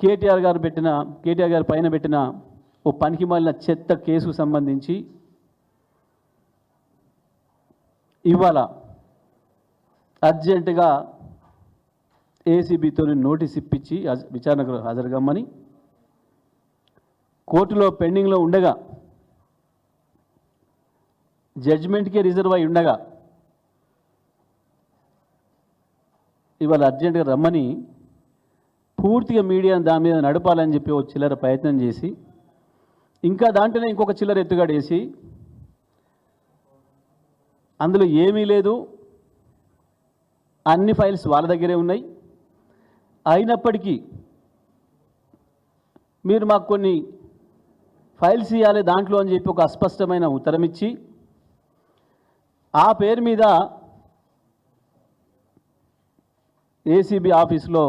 కేటీఆర్ గారి పైన పెట్టిన ఓ పనికి మాలిన చెత్త కేసుకు సంబంధించి ఇవాళ అర్జెంటుగా ఏసీబీతో నోటీస్ ఇప్పించి విచారణకు హాజరుగమ్మని కోర్టులో పెండింగ్లో ఉండగా జడ్జిమెంట్కే రిజర్వ్ అయి ఉండగా ఇవాళ అర్జెంటుగా రమ్మని పూర్తిగా మీడియా దాని మీద నడపాలని చెప్పి ఒక చిల్లర ప్రయత్నం చేసి ఇంకా దాంట్లోనే ఇంకొక చిల్లర ఎత్తుగాడేసి అందులో ఏమీ లేదు, అన్ని ఫైల్స్ వాళ్ళ దగ్గరే ఉన్నాయి, అయినప్పటికీ మీరు మాకు కొన్ని ఫైల్స్ ఇవ్వాలి దాంట్లో అని చెప్పి ఒక అస్పష్టమైన ఉత్తరం ఇచ్చి ఆ పేరు మీద ఏసీబీ ఆఫీస్లో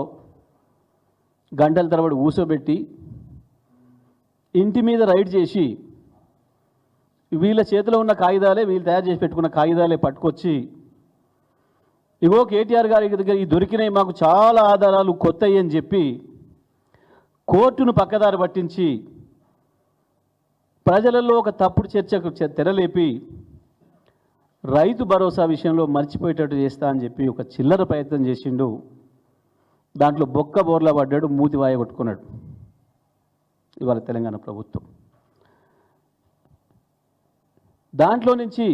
గంటల తరబడి కూర్చోబెట్టి ఇంటి మీద రైడ్ చేసి వీళ్ళ చేతిలో ఉన్న కాగితాలే, వీళ్ళు తయారు చేసి పెట్టుకున్న కాగితాలే పట్టుకొచ్చి ఇగో కేటీఆర్ గారి దగ్గర ఈ దొరికినాయి, మాకు చాలా ఆధారాలు కొత్తవి అని చెప్పి కోర్టును పక్కదారి పట్టించి ప్రజలలో ఒక తప్పుడు చర్చకు తెరలేపి రైతు భరోసా విషయంలో మర్చిపోయేటట్టు చేస్తా అని చెప్పి ఒక చిల్లర ప్రయత్నం చేసిండు. దాంట్లో బొక్క బోర్లా పడ్డాడు, మూతి వాయ కొట్టుకున్నాడు ఇవాళ తెలంగాణ ప్రభుత్వం. దాంట్లో నుంచి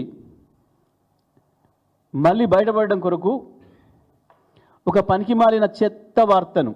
మళ్ళీ బయటపడడం కొరకు ఒక పనికి మాలిన చెత్త వార్తను